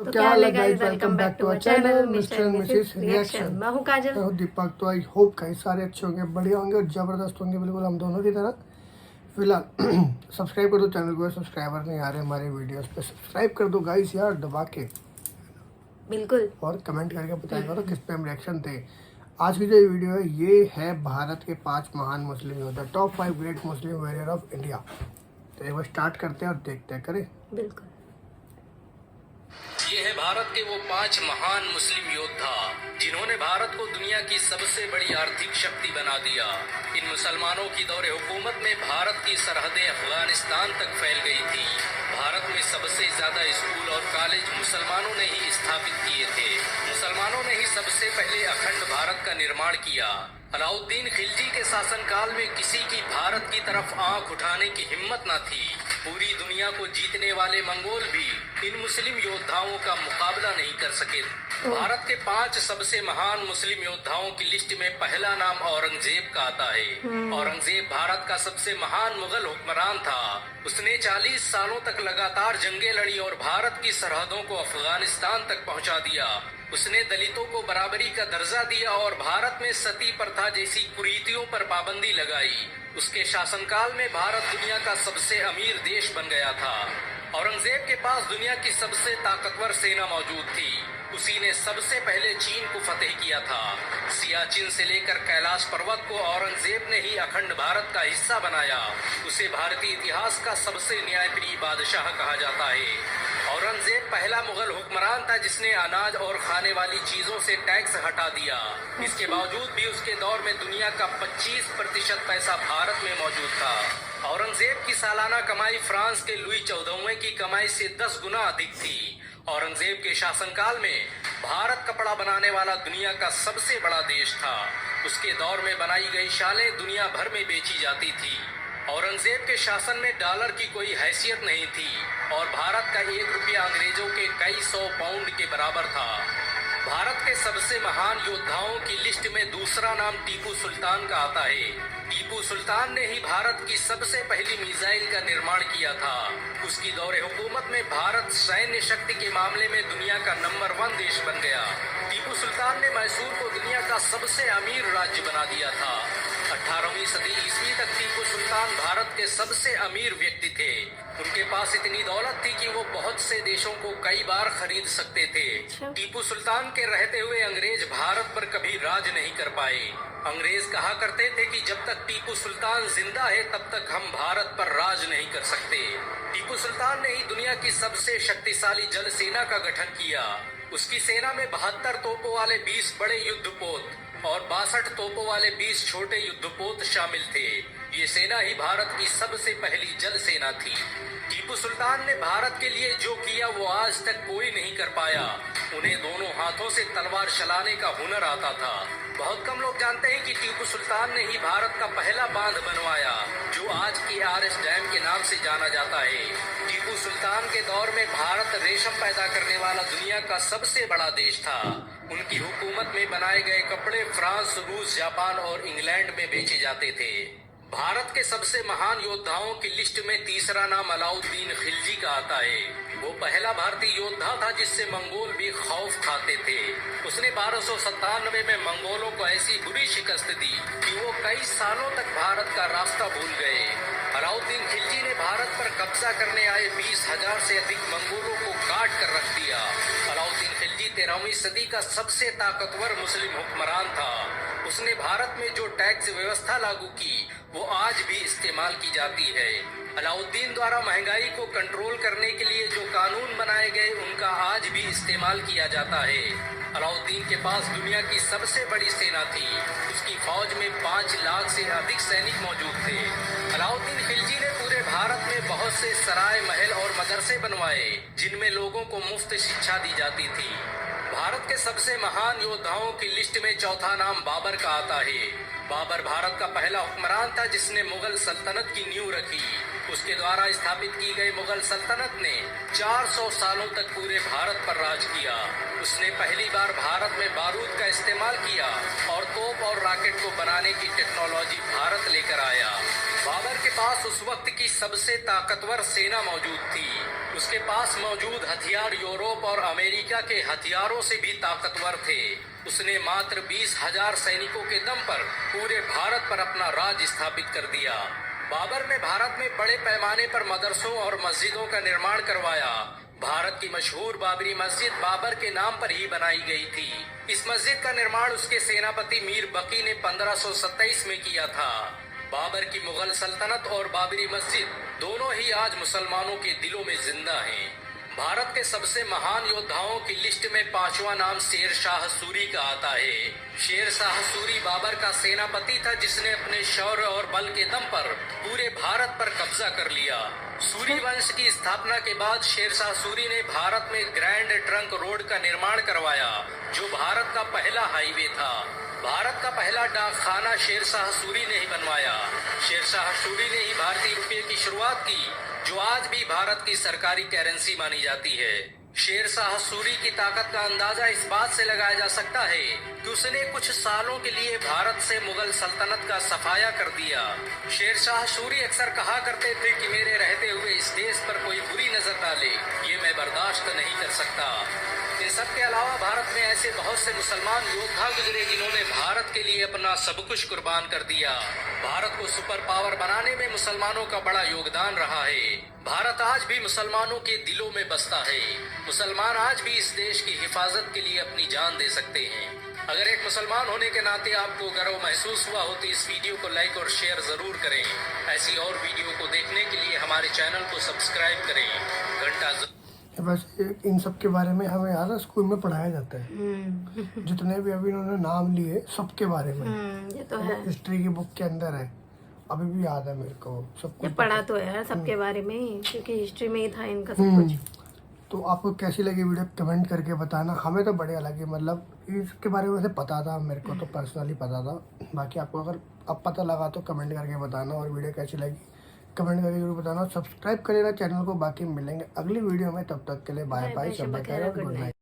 तो क्या हाल है guys, welcome back to our channel Mr and Mrs Reaction. मैं हूँ काजल। मैं हूँ दीपक। तो आई होप कई सारे अच्छे होंगे, बढ़िया होंगे और ज़बरदस्त होंगे, बिल्कुल हम दोनों की तरह। फिलहाल सब्सक्राइब कर दो चैनल को, सब्सक्राइबर नहीं आ रहे हमारे वीडियोस पे, सब्सक्राइब कर दो गाइस यार दबा के। बिल्कुल। और कमेंट करके बताएगा तो किस पे हम रिएक्शन थे। आज की जो वीडियो है ये है भारत के 5 महान मुस्लिम योद्धा, top 5 great Muslim warrior of India. तो एक बार स्टार्ट करते हैं और देखते हैं, करें। बिल्कुल। ये है भारत के वो 5 महान मुस्लिम योद्धा जिन्होंने भारत को दुनिया की सबसे बड़ी आर्थिक शक्ति बना दिया। इन मुसलमानों की दौरे हुकूमत में भारत की सरहदें अफगानिस्तान तक फैल गई थी। भारत में सबसे ज्यादा स्कूल और कॉलेज मुसलमानों ने ही स्थापित किए थे। मुसलमानों ने ही सबसे पहले अखंड भारत का निर्माण किया। अलाउद्दीन खिलजी के शासनकाल में किसी की भारत की तरफ आंख उठाने की हिम्मत न थी। पूरी दुनिया को जीतने वाले मंगोल भी इन मुस्लिम योद्धाओं का मुकाबला नहीं कर सके। भारत के 5 सबसे महान मुस्लिम योद्धाओं की लिस्ट में पहला नाम औरंगजेब का आता है। औरंगजेब भारत का सबसे महान मुगल हुक्मरान था। उसने 40 सालों तक लगातार जंगें लड़ी और भारत की सरहदों को अफगानिस्तान तक पहुंचा दिया। उसने दलितों को बराबरी का दर्जा दिया और भारत में सती प्रथा जैसी कुरीतियों पर पाबंदी लगाई। उसके शासनकाल में भारत दुनिया का सबसे अमीर देश बन गया था। औरंगजेब के पास दुनिया की सबसे ताकतवर सेना मौजूद थी। उसी ने सबसे पहले चीन को फतेह किया था। सियाचिन से लेकर कैलाश पर्वत को औरंगजेब ने ही अखंड भारत का हिस्सा बनाया। उसे भारतीय इतिहास का सबसे न्यायप्रिय बादशाह कहा जाता है। औरंगजेब पहला मुगल हुक्मरान था जिसने अनाज और खाने वाली चीजों से टैक्स हटा दिया। इसके बावजूद भी उसके दौर में दुनिया का 25% पैसा भारत में मौजूद था। औरंगजेब की सालाना कमाई फ्रांस के लुई 14वें की कमाई से 10 गुना अधिक थी। औरंगजेब के शासनकाल में भारत कपड़ा बनाने वाला दुनिया का सबसे बड़ा देश था। उसके दौर में बनाई गई शालें दुनिया भर में बेची जाती थी। औरंगजेब के शासन में डॉलर की कोई हैसियत नहीं थी और भारत का 1 रुपया अंग्रेजों के कई 100 पाउंड के बराबर था। भारत के सबसे महान योद्धाओं की लिस्ट में दूसरा नाम टीपू सुल्तान का आता है। टीपू सुल्तान ने ही भारत की सबसे पहली मिसाइल का निर्माण किया था। उसकी दौरे हुकूमत में भारत सैन्य शक्ति के मामले में दुनिया का नंबर 1 देश बन गया। टीपू सुल्तान ने मैसूर को दुनिया का सबसे अमीर राज्य बना दिया था। 18वीं सदी ईस्वी तक टीपू सुल्तान भारत के सबसे अमीर व्यक्ति थे। उनके पास इतनी दौलत थी कि वो बहुत से देशों को कई बार खरीद सकते थे। टीपू सुल्तान के रहते हुए अंग्रेज भारत पर कभी राज नहीं कर पाए। अंग्रेज कहा करते थे कि जब तक टीपू सुल्तान जिंदा है तब तक हम भारत पर राज नहीं कर सकते। टीपू सुल्तान ने ही दुनिया की सबसे शक्तिशाली जल सेना का गठन किया। उसकी सेना में 72 तोपों वाले 20 बड़े युद्धपोत और 62 तोपों वाले 20 छोटे युद्धपोत शामिल थे। ये सेना ही भारत की सबसे पहली जल सेना थी। टीपू सुल्तान ने भारत के लिए जो किया वो आज तक कोई नहीं कर पाया। उन्हें दोनों हाथों से तलवार चलाने का हुनर आता था। बहुत कम लोग जानते हैं कि टीपू सुल्तान ने ही भारत का पहला बांध बनवाया जो आज KRS डैम के नाम से जाना जाता है। टीपू सुल्तान के दौर में भारत रेशम पैदा करने वाला दुनिया का सबसे बड़ा देश था। उनकी हुकूमत में बनाए गए कपड़े फ्रांस, रूस, जापान और इंग्लैंड में बेचे जाते थे। भारत के सबसे महान योद्धाओं की लिस्ट में तीसरा नाम अलाउद्दीन खिलजी का आता है। वो पहला भारतीय योद्धा था जिससे मंगोल भी खौफ खाते थे। उसने 1297 में मंगोलों को ऐसी बुरी शिकस्त दी कि वो कई सालों तक भारत का रास्ता भूल गए। अलाउद्दीन खिलजी ने भारत पर कब्जा करने आए 20,000 से अधिक मंगोलों को काट कर रख दिया। अलाउद्दीन खिलजी 13वीं सदी का सबसे ताकतवर मुस्लिम हुक्मरान था। उसने भारत में जो टैक्स व्यवस्था लागू की वो आज भी इस्तेमाल की जाती है। अलाउद्दीन द्वारा महंगाई को कंट्रोल करने के लिए जो कानून बनाए गए उनका आज भी इस्तेमाल किया जाता है। अलाउद्दीन के पास दुनिया की सबसे बड़ी सेना थी। उसकी फौज में 5 लाख से अधिक सैनिक मौजूद थे। अलाउद्दीन खिलजी ने पूरे भारत में बहुत से सराय, महल और मदरसे बनवाए जिनमें लोगों को मुफ्त शिक्षा दी जाती थी। भारत के सबसे महान योद्धाओं की लिस्ट में चौथा नाम बाबर का आता है। बाबर भारत का पहला हुक्मरान था जिसने मुगल सल्तनत की नींव रखी। उसके द्वारा स्थापित की गई मुगल सल्तनत ने 400 सालों तक पूरे भारत पर राज किया। उसने पहली बार भारत में बारूद का इस्तेमाल किया और तोप और रॉकेट को बनाने की टेक्नोलॉजी भारत लेकर आया। बाबर के पास उस वक्त की सबसे ताकतवर सेना मौजूद थी। उसके पास मौजूद हथियार यूरोप और अमेरिका के हथियारों से भी ताकतवर थे। उसने मात्र 20,000 सैनिकों के दम पर पूरे भारत पर अपना राज स्थापित कर दिया। बाबर ने भारत में बड़े पैमाने पर मदरसों और मस्जिदों का निर्माण करवाया। भारत की मशहूर बाबरी मस्जिद बाबर के नाम पर ही बनाई गई थी। इस मस्जिद का निर्माण उसके सेनापति मीर बकी ने 1527 में किया था। बाबर की मुगल सल्तनत और बाबरी मस्जिद दोनों ही आज मुसलमानों के दिलों में जिंदा हैं। भारत के सबसे महान योद्धाओं की लिस्ट में 5वां नाम शेर शाह सूरी का आता है। शेर शाह सूरी बाबर का सेनापति था जिसने अपने शौर्य और बल के दम पर पूरे भारत पर कब्जा कर लिया। सूरी वंश की स्थापना के बाद शेर शाह सूरी ने भारत में ग्रैंड ट्रंक रोड का निर्माण करवाया, जो भारत का पहला हाईवे था। भारत का पहला डाकखाना शेर शाह सूरी ने ही बनवाया। शेर शाह सूरी ने ही भारतीय रुपये की शुरुआत की, जो आज भी भारत की सरकारी करेंसी मानी जाती है। शेर शाह सूरी की ताकत का अंदाजा इस बात से लगाया जा सकता है कि उसने कुछ सालों के लिए भारत से मुगल सल्तनत का सफाया कर दिया। शेर शाह सूरी अक्सर कहा करते थे कि मेरे रहते हुए इस देश पर कोई बुरी नजर डाले, ये मैं बर्दाश्त नहीं कर सकता। इन सब के अलावा भारत में ऐसे बहुत से मुसलमान योद्धा गुजरे जिन्होंने भारत के लिए अपना सब कुछ कुर्बान कर दिया। भारत को सुपर पावर बनाने में मुसलमानों का बड़ा योगदान रहा है। भारत आज भी मुसलमानों के दिलों में बसता है। मुसलमान आज भी इस देश की हिफाजत के लिए अपनी जान दे सकते हैं। अगर एक मुसलमान होने के नाते आपको गर्व महसूस हुआ हो तो इस वीडियो को लाइक और शेयर जरूर करें। ऐसी और वीडियो को देखने के लिए हमारे चैनल को सब्सक्राइब करें। घंटा वैसे इन सब के बारे में हमें याद है, स्कूल में पढ़ाया जाता है। जितने भी अभी इन्होंने नाम लिए सबके बारे में ये तो है, हिस्ट्री की बुक के अंदर है। अभी भी याद है मेरे को सब ये कुछ पढ़ा तो है सबके बारे में ही, क्योंकि हिस्ट्री में ही था इनका सब कुछ। तो आपको कैसी लगी वीडियो कमेंट करके बताना। हमें तो बढ़िया लगी, मतलब इसके बारे में से पता था, मेरे को तो पर्सनली पता था। बाकी आपको अगर अब पता लगा तो कमेंट करके बताना, और वीडियो कैसी लगी कमेंट करके जरूर बताना। सब्सक्राइब करेगा चैनल को। बाकी मिलेंगे अगली वीडियो में, तब तक के लिए बाय बाय, सब खैर, गुड नाइट।